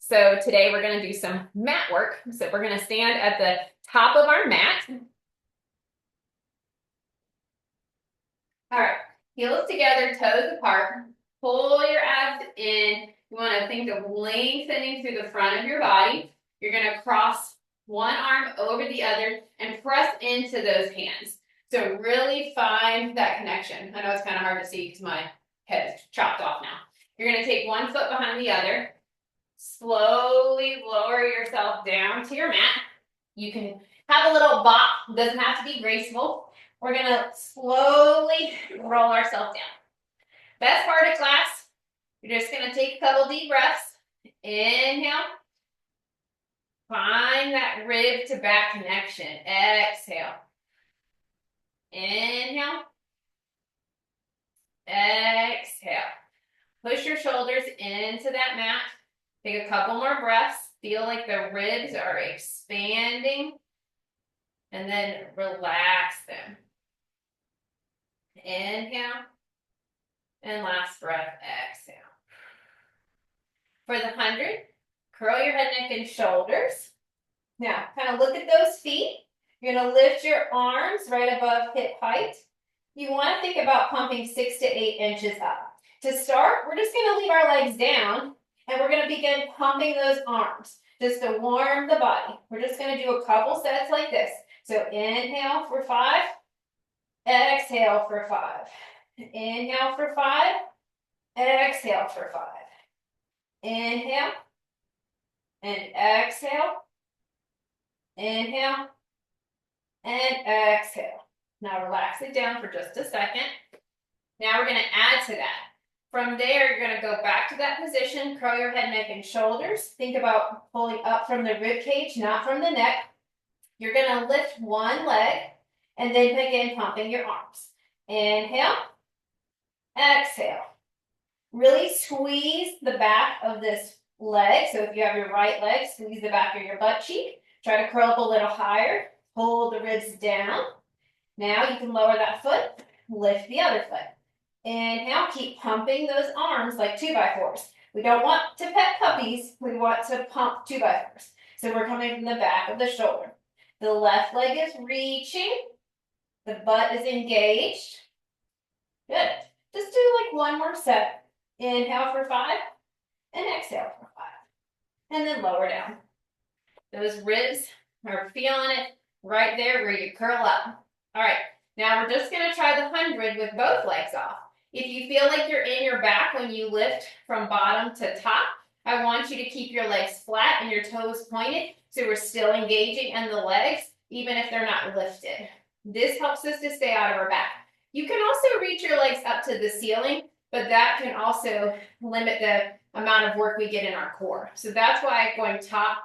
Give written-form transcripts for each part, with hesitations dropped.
So today we're going to do some mat work. So we're going to stand at the top of our mat. All right, heels together, toes apart. Pull your abs in. You want to think of lengthening through the front of your body. You're going to cross one arm over the other and press into those hands. So really find that connection. I know it's kind of hard to see because my head is chopped off now. You're going to take one foot behind the other. Slowly lower yourself down to your mat. You can have a little bop. It doesn't have to be graceful. We're going to slowly roll ourselves down. Best part of class, you're just going to take a couple deep breaths. Inhale. Find that rib to back connection. Exhale. Inhale. Exhale. Push your shoulders into that mat. Take a couple more breaths. Feel like the ribs are expanding. And then relax them. Inhale. And last breath, exhale. For the 100, curl your head, neck, and shoulders. Now, kind of look at those feet. You're going to lift your arms right above hip height. You want to think about pumping 6 to 8 inches up. To start, we're just going to leave our legs down, and we're going to begin pumping those arms just to warm the body. We're just going to do a couple sets like this. So inhale for 5, exhale for 5. Inhale for 5, exhale for 5. Inhale and exhale. Inhale and exhale. Now relax it down for just a second. Now we're going to add to that. From there, you're going to go back to that position, curl your head, neck, and shoulders. Think about pulling up from the rib cage, not from the neck. You're going to lift one leg and then begin pumping your arms. Inhale, exhale. Really squeeze the back of this leg. So if you have your right leg, squeeze the back of your butt cheek. Try to curl up a little higher. Pull the ribs down. Now you can lower that foot, lift the other foot. Inhale, keep pumping those arms like 2x4s. We don't want to pet puppies. We want to pump 2x4s. So we're coming from the back of the shoulder. The left leg is reaching. The butt is engaged. Good. Just do like one more set. Inhale for 5 and exhale for 5. And then lower down. Those ribs are feeling it right there where you curl up. All right, now we're just going to try the 100 with both legs off. If you feel like you're in your back when you lift from bottom to top, I want you to keep your legs flat and your toes pointed so we're still engaging in the legs, even if they're not lifted. This helps us to stay out of our back. You can also reach your legs up to the ceiling, but that can also limit the amount of work we get in our core. So that's why going top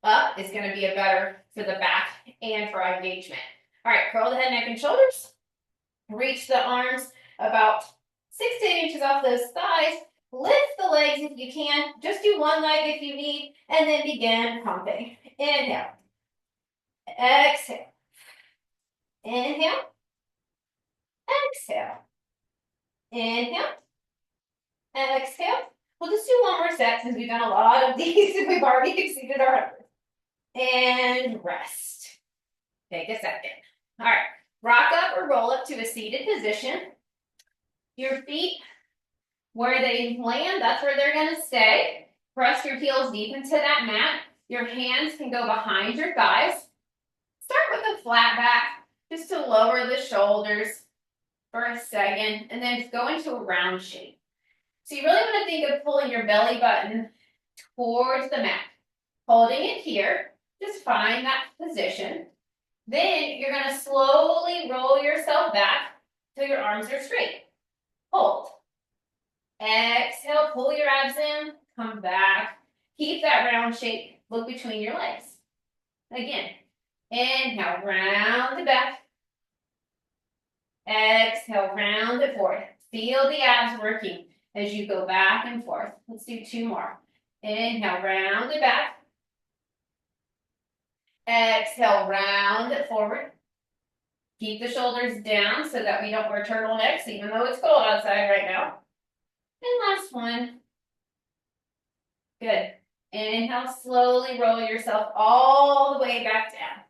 up is going to be a better for the back and for our engagement. All right, curl the head, neck, and shoulders. Reach the arms about 6 to 8 inches off those thighs. Lift the legs if you can. Just do one leg if you need, and then begin pumping. Inhale. Exhale. Inhale. Exhale. Inhale. Exhale. We'll just do one more set since we've done a lot of these and we've already exceeded our 100. And rest. Take a second. All right. Rock up or roll up to a seated position. Your feet, where they land, that's where they're going to stay. Press your heels deep into that mat. Your hands can go behind your thighs. Start with a flat back, just to lower the shoulders for a second, and then go into a round shape. So you really want to think of pulling your belly button towards the mat. Holding it here, just find that position. Then you're going to slowly roll yourself back till your arms are straight. Hold. Exhale, pull your abs in, come back. Keep that round shape. Look between your legs. Again, inhale, round it back. Exhale, round it forward. Feel the abs working as you go back and forth. Let's do 2 more. Inhale, round it back. Exhale, round it forward. Keep the shoulders down so that we don't wear turtlenecks, even though it's cold outside right now. And last one. Good. Inhale, slowly roll yourself all the way back down.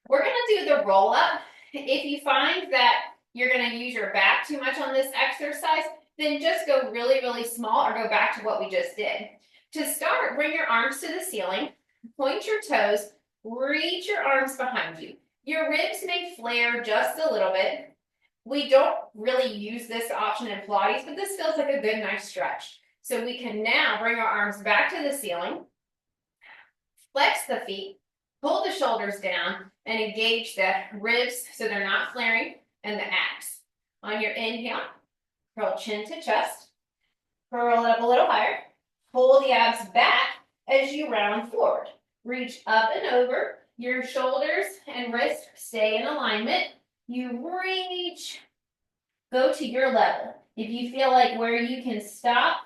We're gonna do the roll up. If you find that you're gonna use your back too much on this exercise, then just go really, really small or go back to what we just did. To start, bring your arms to the ceiling, point your toes, reach your arms behind you. Your ribs may flare just a little bit. We don't really use this option in Pilates, but this feels like a good, nice stretch. So we can now bring our arms back to the ceiling, flex the feet, pull the shoulders down, and engage the ribs so they're not flaring, and the abs. On your inhale, curl chin to chest, curl it up a little higher, pull the abs back as you round forward. Reach up and over, your shoulders and wrists stay in alignment. You reach, go to your level. If you feel like where you can stop,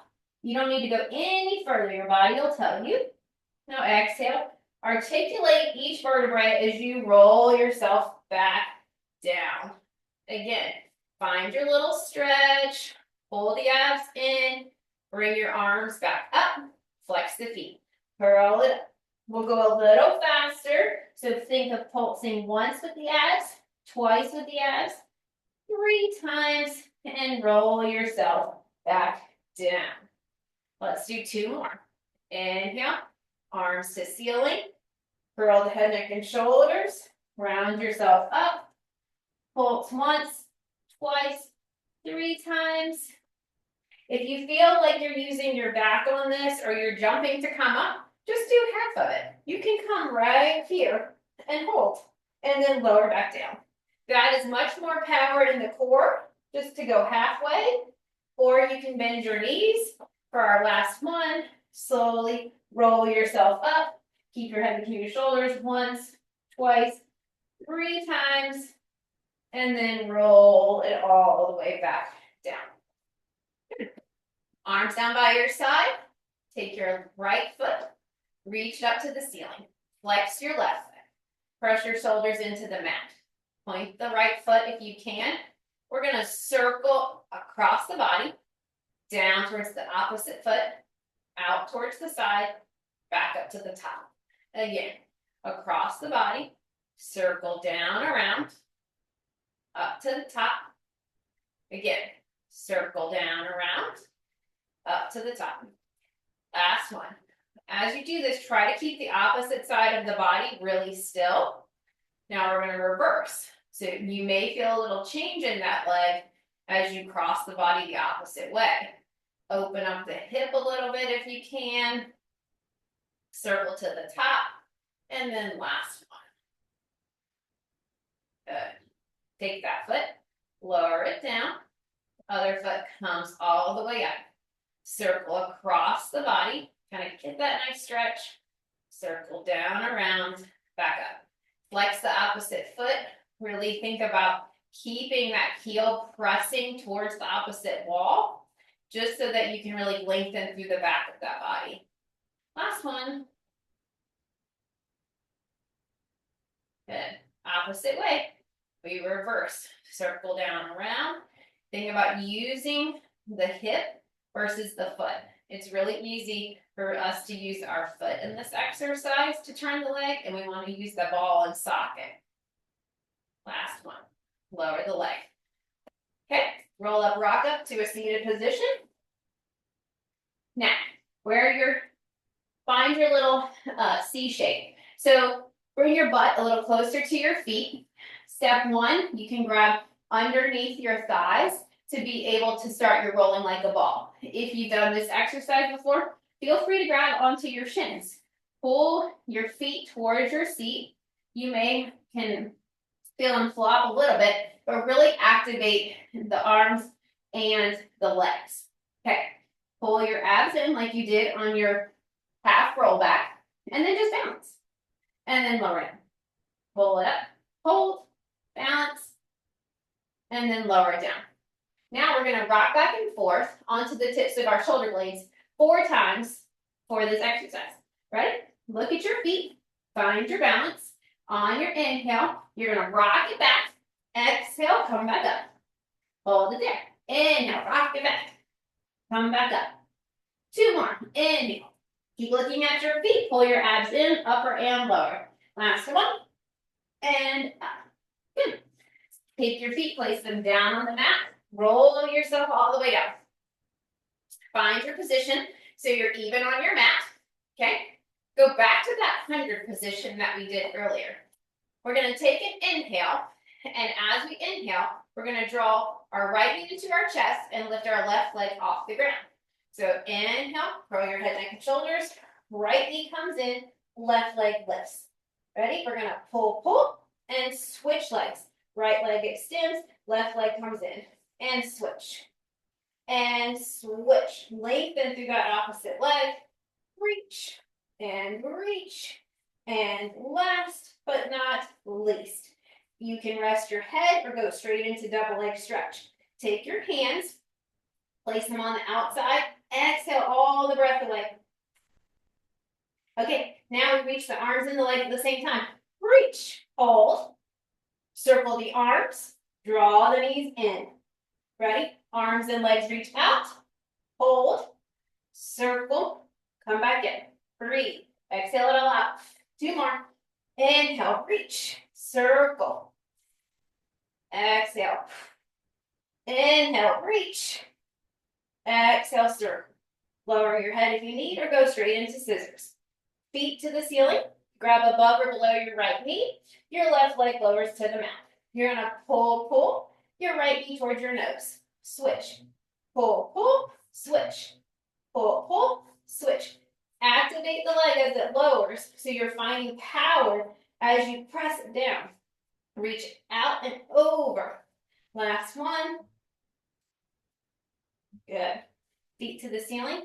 you don't need to go any further. Your body will tell you. Now exhale. Articulate each vertebrae as you roll yourself back down. Again, find your little stretch. Pull the abs in. Bring your arms back up. Flex the feet. Curl it up. We'll go a little faster. So think of pulsing once with the abs, twice with the abs, 3 times, and roll yourself back down. Let's do 2 more. Inhale, arms to ceiling. Curl the head, neck, and shoulders. Round yourself up. Pulse once, twice, 3 times. If you feel like you're using your back on this or you're jumping to come up, just do half of it. You can come right here and hold, and then lower back down. That is much more power in the core, just to go halfway, or you can bend your knees. For our last one, slowly roll yourself up. Keep your head between your shoulders once, twice, 3 times, and then roll it all the way back down. Arms down by your side. Take your right foot, reach up to the ceiling. Flex your left foot. Press your shoulders into the mat. Point the right foot if you can. We're going to circle across the body, down towards the opposite foot, out towards the side, back up to the top. Again, across the body, circle down around, up to the top. Again, circle down around, up to the top. Last one. As you do this, try to keep the opposite side of the body really still. Now we're going to reverse. So you may feel a little change in that leg as you cross the body the opposite way. Open up the hip a little bit if you can. Circle to the top. And then last one. Good. Take that foot, lower it down. Other foot comes all the way up. Circle across the body. Kind of get that nice stretch. Circle down, around, back up. Flex the opposite foot. Really think about keeping that heel pressing towards the opposite wall, just so that you can really lengthen through the back of that body. Last one. Good. Opposite way. We reverse. Circle down, around. Think about using the hip versus the foot. It's really easy for us to use our foot in this exercise to turn the leg, and we want to use the ball and socket. Last one. Lower the leg. Okay, roll up, rock up to a seated position. Now, find your little C shape. So bring your butt a little closer to your feet. Step 1, you can grab underneath your thighs to be able to start your rolling like a ball. If you've done this exercise before, feel free to grab onto your shins. Pull your feet towards your seat. You can feel them flop a little bit, but really activate the arms and the legs. Okay, pull your abs in like you did on your half roll back, and then just balance. And then lower it. Pull it up, hold, balance, and then lower it down. Now we're going to rock back and forth onto the tips of our shoulder blades 4 times for this exercise. Ready? Look at your feet. Find your balance. On your inhale, you're going to rock it back. Exhale, come back up. Hold it there. Inhale, rock it back. Come back up. 2 more. Inhale. Keep looking at your feet. Pull your abs in, upper and lower. Last one. And up. Good. Take your feet, place them down on the mat. Roll yourself all the way down. Find your position so you're even on your mat. Okay? Go back to that 100 position that we did earlier. We're going to take an inhale. And as we inhale, we're going to draw our right knee into our chest and lift our left leg off the ground. So inhale, curl your head, neck, and shoulders. Right knee comes in, left leg lifts. Ready? We're going to pull, pull, and switch legs. Right leg extends, left leg comes in, and switch. And switch. Lengthen through that opposite leg. Reach, and reach. And last but not least, you can rest your head or go straight into double leg stretch. Take your hands, place them on the outside, exhale all the breath away. Okay, now we reach the arms and the legs at the same time. Reach, hold, circle the arms, draw the knees in. Ready? Arms and legs reach out, hold, circle, come back in. Breathe, exhale it all out. 2 more. Inhale, reach, circle. Exhale. Inhale, reach. Exhale, circle. Lower your head if you need or go straight into scissors. Feet to the ceiling. Grab above or below your right knee. Your left leg lowers to the mat. You're going to pull, pull your right knee towards your nose. Switch. Pull, pull, switch. Pull, pull, switch. Activate the leg as it lowers so you're finding power as you press it down. Reach out and over. Last one. Good. Feet to the ceiling.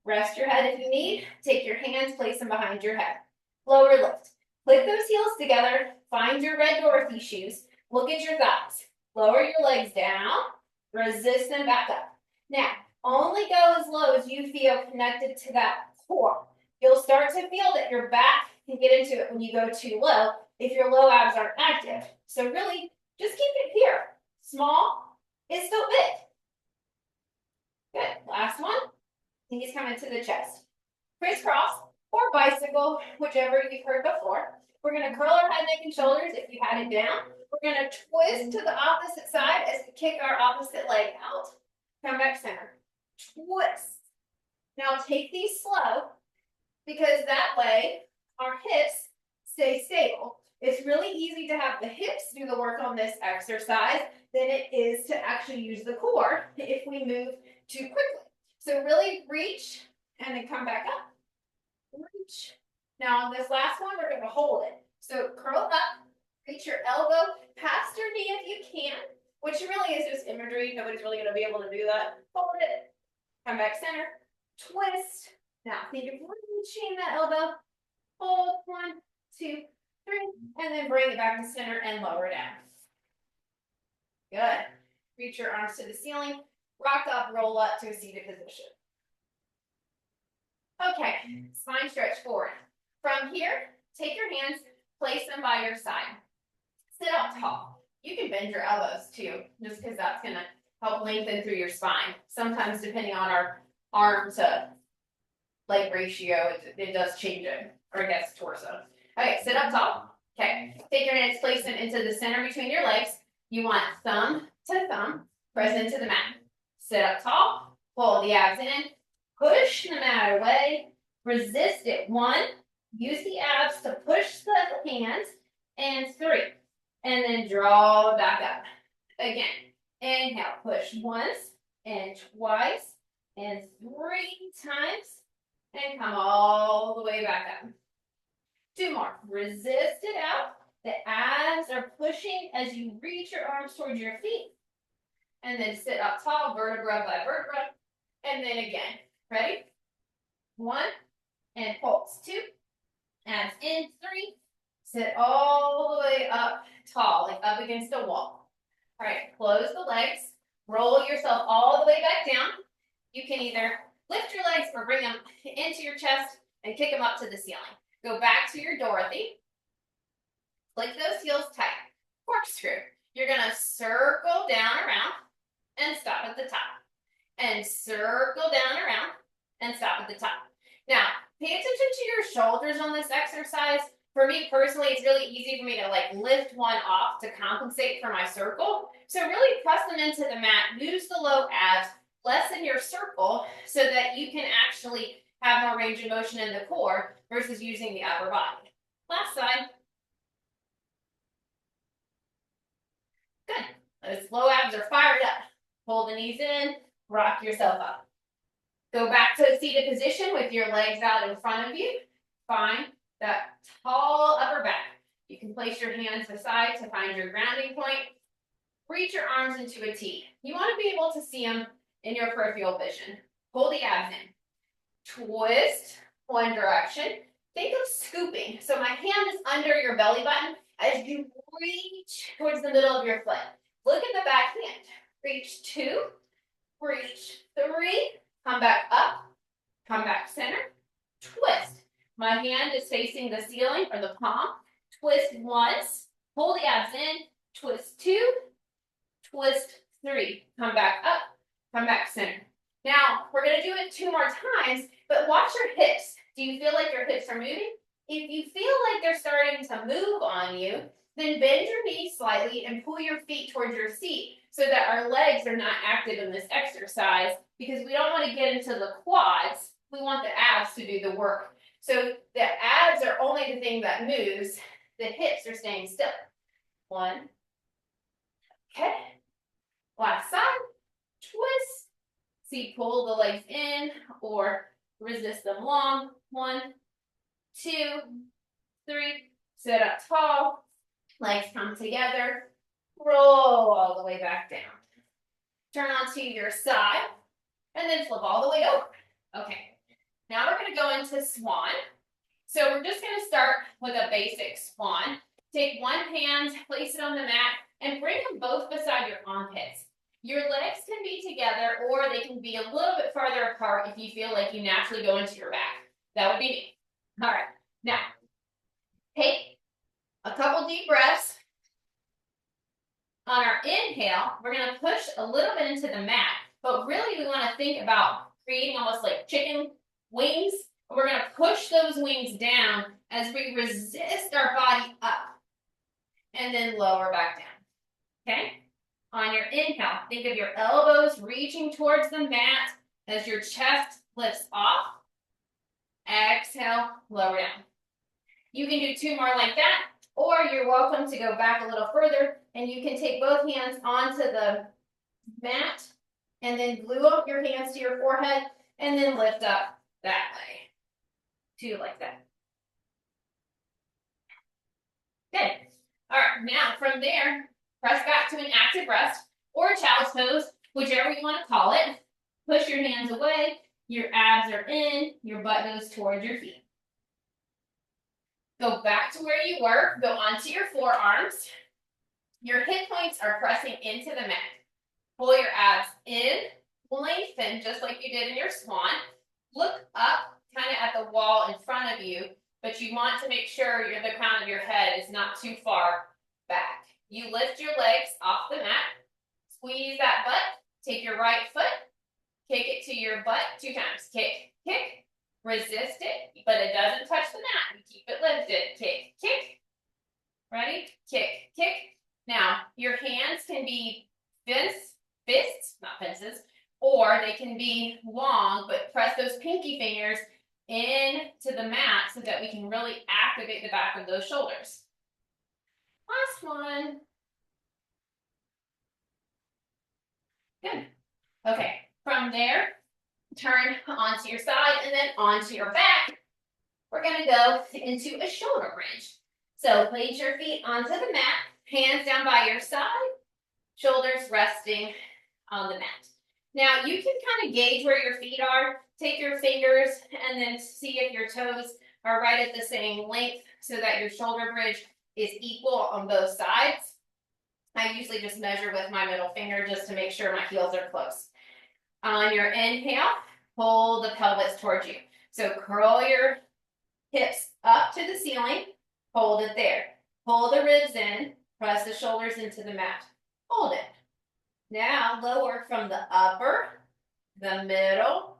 Rest your head if you need. Take your hands, place them behind your head. Lower lift. Click those heels together. Find your red Dorothy shoes. Look at your thighs. Lower your legs down. Resist them back up. Now, only go as low as you feel connected to that core. You'll start to feel that your back can get into it when you go too low if your low abs aren't active. So really, just keep it here. Small is still big. Good. Last one. Knees come into the chest. Crisscross or bicycle, whichever you've heard before. We're going to curl our head, neck, and shoulders if you had it down. We're going to twist to the opposite side as we kick our opposite leg out. Come back center. Twist. Now take these slow because that way our hips stay stable. It's really easy to have the hips do the work on this exercise than it is to actually use the core if we move too quickly. So really reach and then come back up. Reach. Now on this last one, we're going to hold it. So curl up, reach your elbow past your knee if you can, which really is just imagery. Nobody's really going to be able to do that. Hold it. Come back center. Twist. Now think of reaching that elbow. Hold. 1, 2, 3. And then bring it back to center and lower down. Good. Reach your arms to the ceiling. Rock up, roll up to a seated position. Okay, spine stretch forward. From here, take your hands, place them by your side. Sit up tall. You can bend your elbows too, just because that's going to help lengthen through your spine. Sometimes, depending on our arm to leg ratio, it does change it, or I guess torso. Okay, sit up tall. Okay, take your hands, place them into the center between your legs. You want thumb to thumb, press into the mat. Sit up tall, pull the abs in, push the mat away, resist it. 1, use the abs to push the hands, and 3. And then draw back up. Again, inhale, push once, and twice, and 3 times, and come all the way back up. 2 more, resist it out. The abs are pushing as you reach your arms towards your feet. And then sit up tall, vertebra by vertebra. And then again. Ready? 1. And pulse. 2. Abs in. 3. Sit all the way up tall, like up against a wall. All right. Close the legs. Roll yourself all the way back down. You can either lift your legs or bring them into your chest and kick them up to the ceiling. Go back to your Dorothy. Click those heels tight. Corkscrew. You're going to circle down around and stop at the top. And circle down around and stop at the top. Now, pay attention to your shoulders on this exercise. For me personally, it's really easy for me to like lift one off to compensate for my circle. So really press them into the mat, use the low abs, lessen your circle so that you can actually have more range of motion in the core versus using the upper body. Last side. Good. Those low abs are fired up. Pull the knees in, rock yourself up. Go back to a seated position with your legs out in front of you. Find that tall upper back. You can place your hands aside to find your grounding point. Reach your arms into a T. You want to be able to see them in your peripheral vision. Pull the abs in. Twist one direction. Think of scooping. So my hand is under your belly button as you reach towards the middle of your foot. Look at the back hand. Reach 2, reach 3, come back up, come back center, twist. My hand is facing the ceiling or the palm. Twist once, pull the abs in, twist 2, twist 3, come back up, come back center. Now, we're going to do it 2 more times, but watch your hips. Do you feel like your hips are moving? If you feel like they're starting to move on you, then bend your knees slightly and pull your feet towards your seat so that our legs are not active in this exercise because we don't want to get into the quads. We want the abs to do the work. So the abs are only the thing that moves. The hips are staying still. 1. Okay. Last side. Twist. See, pull the legs in or resist them long. 1, 2, 3. Sit up tall. Legs come together. Roll all the way back down. Turn onto your side. And then flip all the way over. Okay. Now we're going to go into swan. So we're just going to start with a basic swan. Take one hand, place it on the mat, and bring them both beside your armpits. Your legs can be together or they can be a little bit farther apart if you feel like you naturally go into your back. That would be me. All right. Now, take a couple deep breaths. On our inhale, we're going to push a little bit into the mat, but really we want to think about creating almost like chicken wings. We're going to push those wings down as we resist our body up and then lower back down. Okay? On your inhale, think of your elbows reaching towards the mat as your chest lifts off. Exhale, lower down. You can do 2 more like that, or you're welcome to go back a little further and you can take both hands onto the mat and then glue up your hands to your forehead and then lift up that way. 2 like that. Good. All right, now from there, press back to an active rest or child's pose, whichever you want to call it. Push your hands away, your abs are in, your butt goes towards your feet. Go back to where you were, go onto your forearms. Your hip points are pressing into the mat. Pull your abs in, lengthen just like you did in your swan. Look up kind of at the wall in front of you, but you want to make sure the crown of your head is not too far back. You lift your legs off the mat, squeeze that butt, take your right foot, kick it to your butt 2 times. Kick, kick, resist it, but it doesn't touch the mat. You keep it lifted. Kick, kick. Ready? Kick, kick. Now, your hands can be fists, not fences, or they can be long, but press those pinky fingers into the mat so that we can really activate the back of those shoulders. Last one. Good. Okay, from there, turn onto your side and then onto your back. We're going to go into a shoulder bridge. So place your feet onto the mat, hands down by your side, shoulders resting on the mat. Now you can kind of gauge where your feet are. Take your fingers and then see if your toes are right at the same length so that your shoulder bridge is equal on both sides. I usually just measure with my middle finger just to make sure my heels are close. On your inhale, pull the pelvis towards you. So curl your hips up to the ceiling, hold it there. Pull the ribs in, press the shoulders into the mat. Hold it. Now lower from the upper, the middle,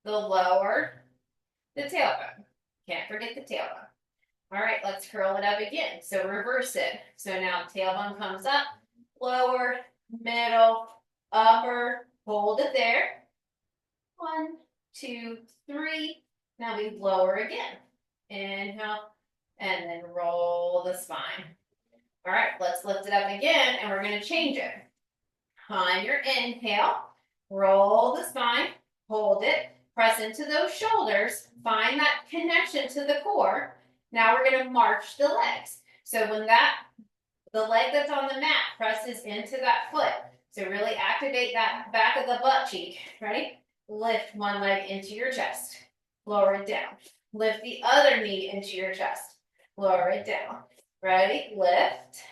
the lower, the tailbone. Can't forget the tailbone. All right, let's curl it up again. So reverse it. So now tailbone comes up, lower, middle, upper, hold it there. 1, 2, 3. Now we lower again. Inhale, and then roll the spine. All right, let's lift it up again, and we're going to change it. On your inhale, roll the spine, hold it, press into those shoulders, find that connection to the core. Now we're going to march the legs. So when the leg that's on the mat presses into that foot, so really activate that back of the butt cheek. Ready? Lift one leg into your chest, lower it down. Lift the other knee into your chest, lower it down. Ready? Lift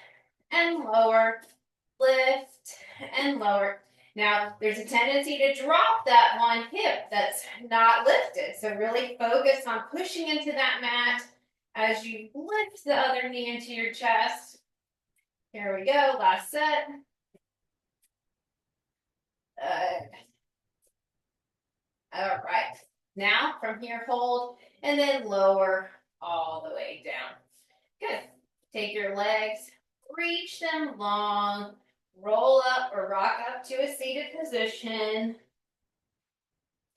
and lower, lift and lower. Now, there's a tendency to drop that one hip that's not lifted. So really focus on pushing into that mat as you lift the other knee into your chest. Here we go, last set. All right. Now, from here, hold, and then lower all the way down. Good. Take your legs, reach them long, roll up or rock up to a seated position.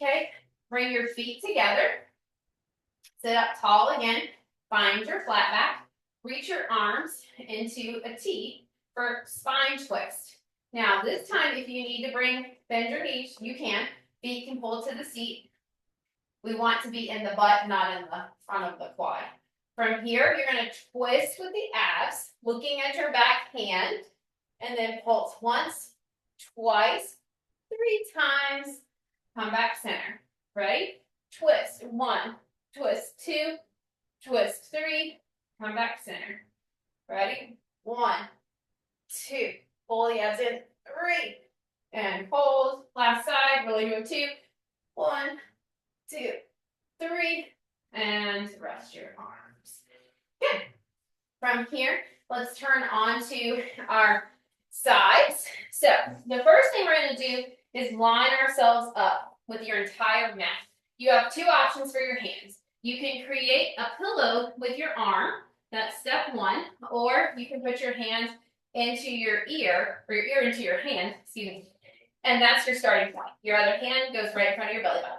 Okay, bring your feet together. Sit up tall again. Find your flat back. Reach your arms into a T for spine twist. Now, this time, if you need to bend your knees, you can. Feet can pull to the seat. We want to be in the butt, not in the front of the quad. From here, you're going to twist with the abs, looking at your back hand, and then pulse once, twice, 3 times. Come back center. Ready? Twist. 1, twist 2, twist 3. Come back center. Ready? 1, 2. Pull the abs in. 3. And hold. Last side. Really move 2. 1, 2, 3. And rest your arms. Good. From here, let's turn on to our sides. So the first thing we're going to do is line ourselves up with your entire mat. You have 2 options for your hands. You can create a pillow with your arm. That's step 1. Or you can put your hand into your ear, or your ear into your hand, excuse me. And that's your starting point. Your other hand goes right in front of your belly button.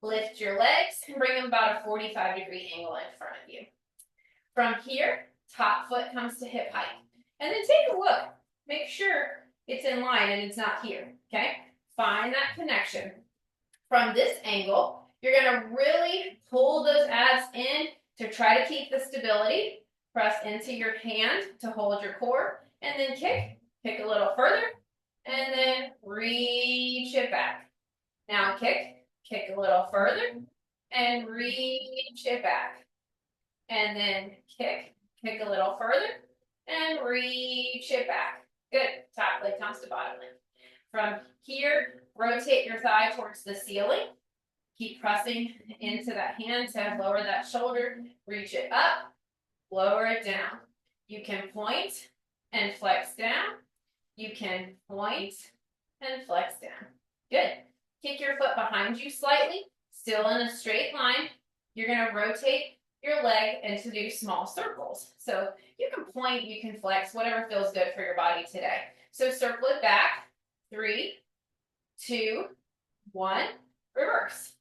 Lift your legs and bring them about a 45-degree angle in front of you. From here, top foot comes to hip height. And then take a look. Make sure it's in line and it's not here, okay? Find that connection. From this angle, you're going to really pull those abs in to try to keep the stability. Press into your hand to hold your core, and then kick. Kick a little further, and then reach it back. Now kick. Kick a little further, and reach it back. And then kick a little further, and reach it back. Good. Top leg comes to bottom leg. From here, rotate your thigh towards the ceiling. Keep pressing into that hand to lower that shoulder. Reach it up, lower it down. You can point and flex down. You can point and flex down. Good. Kick your foot behind you slightly, still in a straight line. You're going to rotate your leg and to do small circles. So you can point, you can flex, whatever feels good for your body today. So circle it back. 3, 2, 1, reverse.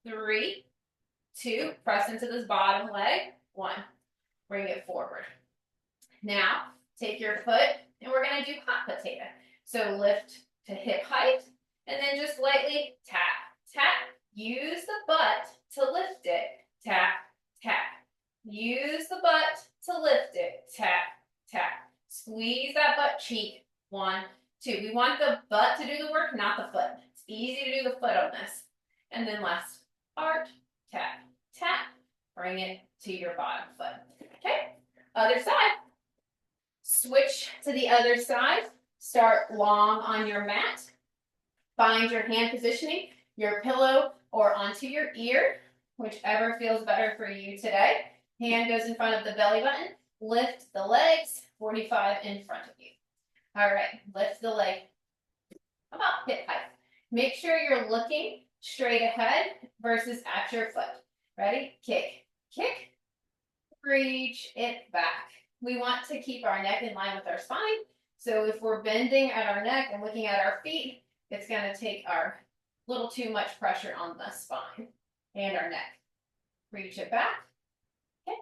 3, 2, press into this bottom leg. 1, bring it forward. Now, take your foot, and we're going to do hot potato. So lift to hip height, and then just lightly tap, tap. Use the butt to lift it. Tap, tap. Use the butt to lift it. Tap, tap. Squeeze that butt cheek. 1, 2. We want the butt to do the work, not the foot. It's easy to do the foot on this. And then last part, tap, tap. Bring it to your bottom foot. Okay, other side. Switch to the other side. Start long on your mat. Find your hand positioning, your pillow, or onto your ear, whichever feels better for you today. Hand goes in front of the belly button. Lift the legs, 45 in front of you. All right, lift the leg about hip height. Make sure you're looking straight ahead versus at your foot. Ready? Kick, kick, reach it back. We want to keep our neck in line with our spine. So if we're bending at our neck and looking at our feet, it's going to take our little too much pressure on the spine and our neck. Reach it back. Okay.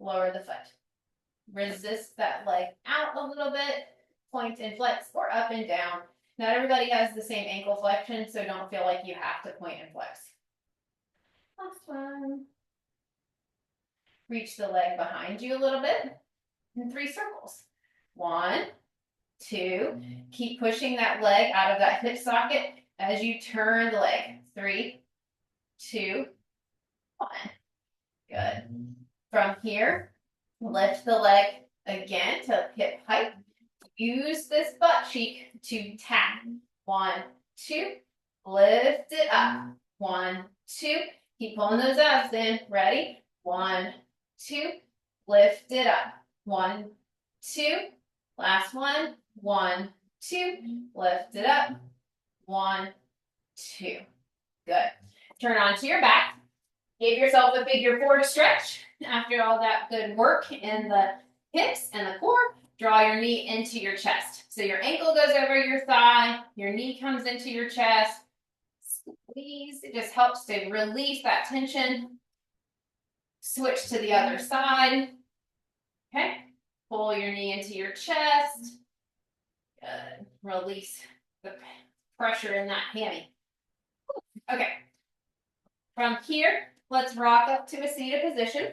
Lower the foot. Resist that leg out a little bit. Point and flex or up and down. Not everybody has the same ankle flexion, so don't feel like you have to point and flex. Last one. Reach the leg behind you a little bit in 3 circles. 1, 2. Keep pushing that leg out of that hip socket as you turn the leg. 3, 2, 1. Good. From here, lift the leg again to hip height. Use this butt cheek to tap. 1, 2. Lift it up. 1, 2. Keep pulling those abs in. Ready? 1, 2. Lift it up. 1, 2. Last one. 1, 2. Lift it up. 1, 2. Good. Turn onto your back. Give yourself a figure 4 stretch. After all that good work in the hips and the core, draw your knee into your chest. So your ankle goes over your thigh, your knee comes into your chest. Squeeze. It just helps to release that tension. Switch to the other side. Okay. Pull your knee into your chest. Good. Release the pressure in that hammy. Okay. From here, let's rock up to a seated position.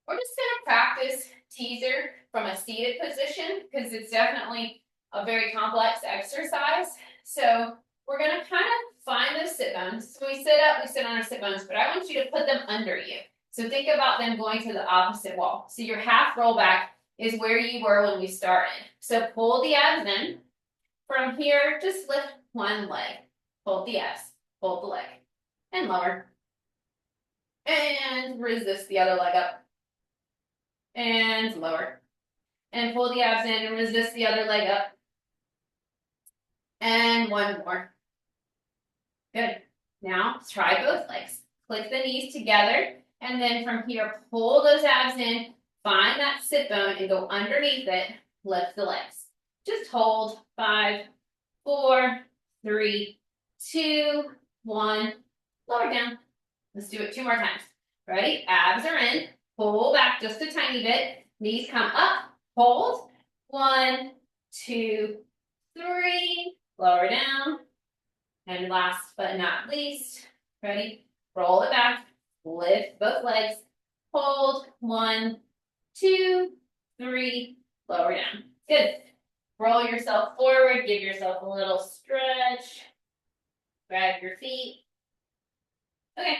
We're just going to practice teaser from a seated position because it's definitely a very complex exercise. So we're going to kind of find those sit bones. So we sit up, we sit on our sit bones, but I want you to put them under you. So think about them going to the opposite wall. So your half roll back is where you were when we started. So pull the abs in. From here, just lift one leg. Hold the abs, hold the leg, and lower. And resist the other leg up. And lower. And pull the abs in and resist the other leg up. And one more. Good. Now try both legs. Click the knees together. And then from here, pull those abs in. Find that sit bone and go underneath it. Lift the legs. Just hold. 5, 4, 3, 2, 1. Lower down. Let's do it 2 more times. Ready? Abs are in. Pull back just a tiny bit. Knees come up. Hold. 1, 2, 3. Lower down. And last but not least, ready? Roll it back. Lift both legs. Hold. 1, 2, 3. Lower down. Good. Roll yourself forward. Give yourself a little stretch. Grab your feet. Okay.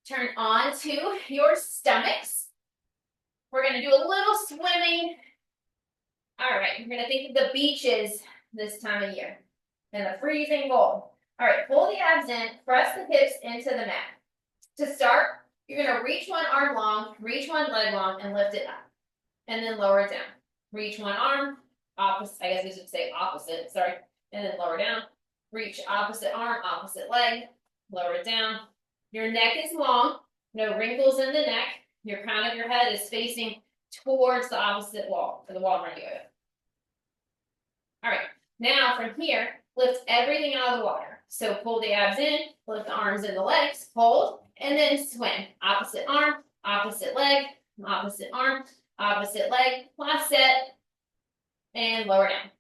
Turn onto your stomachs. We're going to do a little swimming. All right. We're going to think of the beaches this time of year. And the freezing cold. All right. Pull the abs in. Press the hips into the mat. To start, you're going to reach one arm long, reach one leg long, and lift it up. And then lower it down. Reach one arm, opposite, I guess I should say opposite, sorry. And then lower down. Reach opposite arm, opposite leg, lower it down. Your neck is long, no wrinkles in the neck. Your crown of your head is facing towards the opposite wall, or the wall around you. All right, now from here, lift everything out of the water. So pull the abs in, lift the arms and the legs, hold, and then swim. Opposite arm, opposite leg, opposite arm, opposite leg. Last set, and lower down.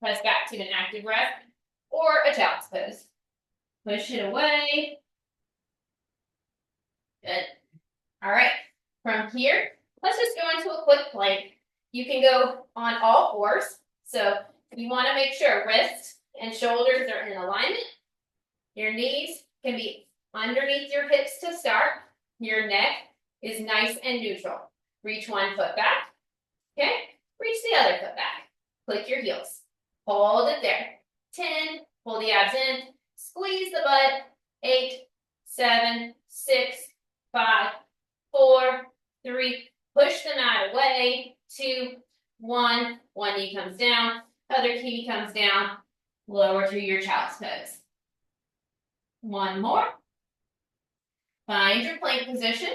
Press back to an active rest or a child's pose. Push it away. Good. All right. From here, let's just go into a quick plank. You can go on all fours. So you want to make sure wrists and shoulders are in alignment. Your knees can be underneath your hips to start. Your neck is nice and neutral. Reach one foot back. Okay? Reach the other foot back. Click your heels. Hold it there. 10. Pull the abs in. Squeeze the butt. 8, 7, 6, 5, 4, 3. Push the mat away. 2, 1. One knee comes down. Other knee comes down. Lower to your child's pose. One more. Find your plank position.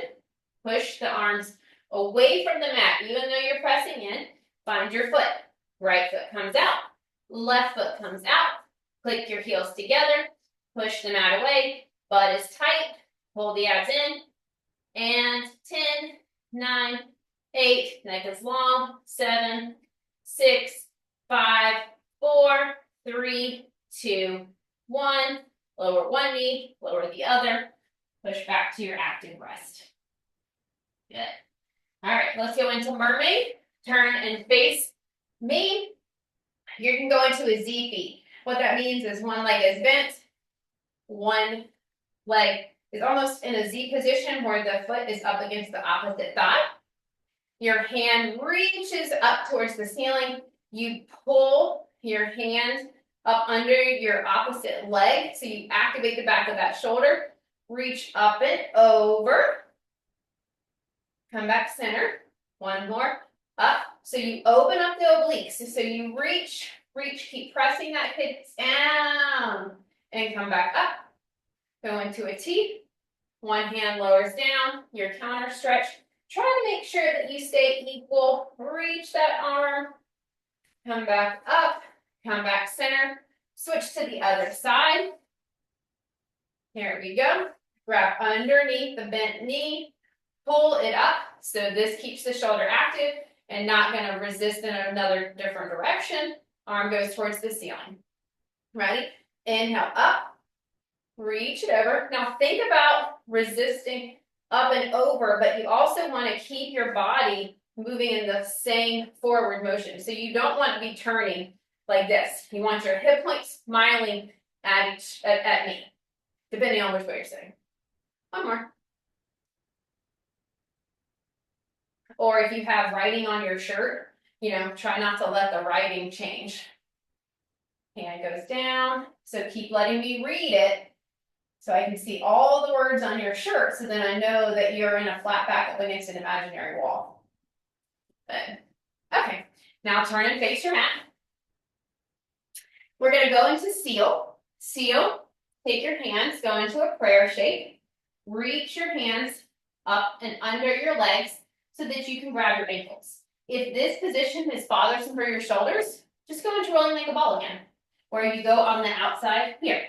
Push the arms away from the mat. Even though you're pressing in, find your foot. Right foot comes out. Left foot comes out. Click your heels together. Push the mat away. Butt is tight. Hold the abs in. And 10, 9, 8, neck is long, 7, 6, 5, 4, 3, 2, 1. Lower one knee, lower the other. Push back to your active rest. Good. All right, let's go into mermaid. Turn and face me. You can go into a Z feet. What that means is one leg is bent, one leg is almost in a Z position where the foot is up against the opposite thigh. Your hand reaches up towards the ceiling. You pull your hand up under your opposite leg. So you activate the back of that shoulder. Reach up and over. Come back center. One more. Up. So you open up the obliques. So you reach, keep pressing that hip down. And come back up. Go into a T. One hand lowers down. Your counter stretch. Try to make sure that you stay equal. Reach that arm. Come back up. Come back center. Switch to the other side. Here we go. Grab underneath the bent knee. Pull it up. So this keeps the shoulder active and not going to resist in another different direction. Arm goes towards the ceiling. Ready? Inhale up. Reach it over. Now think about resisting up and over, but you also want to keep your body moving in the same forward motion. So you don't want to be turning like this. You want your hip points smiling at me, depending on which way you're sitting. One more. Or if you have writing on your shirt, try not to let the writing change. Hand goes down. So keep letting me read it so I can see all the words on your shirt. So then I know that you're in a flat back up against an imaginary wall. Good. Okay. Now turn and face your mat. We're going to go into seal. Seal. Take your hands. Go into a prayer shape. Reach your hands up and under your legs so that you can grab your ankles. If this position is bothersome for your shoulders, just go into rolling like a ball again, where you go on the outside here.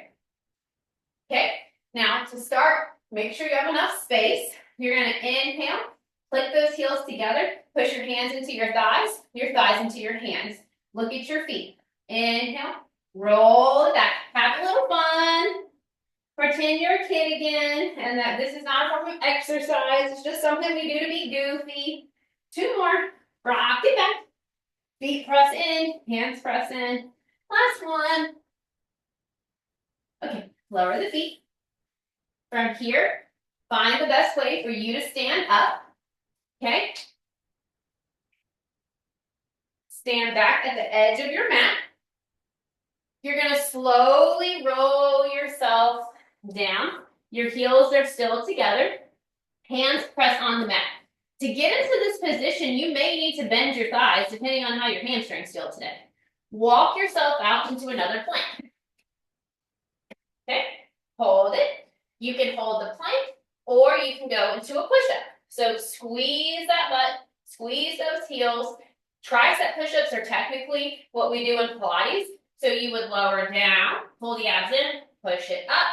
Okay, now to start, make sure you have enough space. You're going to inhale, click those heels together, push your hands into your thighs into your hands. Look at your feet. Inhale, roll it back. Have a little fun. Pretend you're a kid again, and that this is not a form of exercise. It's just something we do to be goofy. 2 more. Rock it back. Feet press in, hands press in. Last one. Okay, lower the feet. From here, find the best way for you to stand up. Okay? Stand back at the edge of your mat. You're going to slowly roll yourself down. Your heels are still together. Hands press on the mat. To get into this position, you may need to bend your thighs depending on how your hamstrings feel today. Walk yourself out into another plank. Okay, hold it. You can hold the plank or you can go into a push-up. So squeeze that butt, squeeze those heels. Tricep push-ups are technically what we do in Pilates. So you would lower down, pull the abs in, push it up.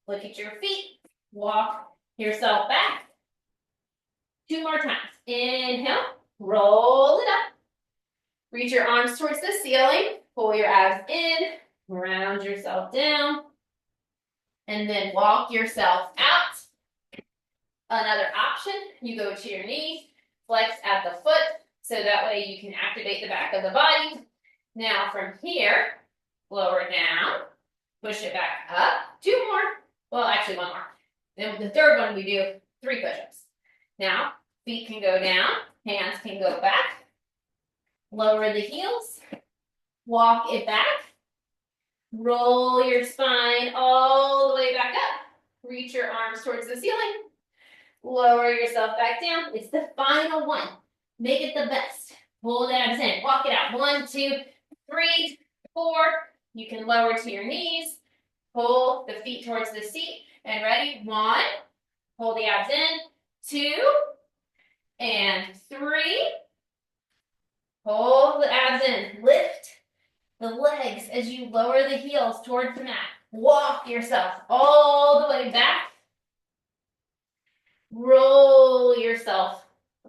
Look at your feet. Walk yourself back. 2 more times. Inhale. Roll it up. Reach your arms towards the ceiling. Pull your abs in. Round yourself down. And then walk yourself out. Another option, you go to your knees. Flex at the foot. So that way you can activate the back of the body. Now from here, lower down. Push it back up. 2 more. Well, actually 1 more. Then the third one we do 3 push-ups. Now, feet can go down, hands can go back. Lower the heels. Walk it back. Roll your spine all the way back up. Reach your arms towards the ceiling. Lower yourself back down. It's the final one. Make it the best. Pull the abs in. Walk it out. 1, 2, 3, 4. You can lower to your knees. Pull the feet towards the seat. And ready? 1. Pull the abs in. 2. and 3. Hold the abs in. Lift the legs as you lower the heels towards the mat. Walk yourself all the way back. Roll yourself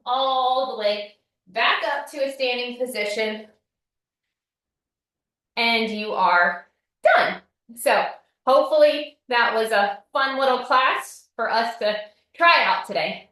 all the way back up to a standing position. And you are done. So hopefully that was a fun little class for us to try out today.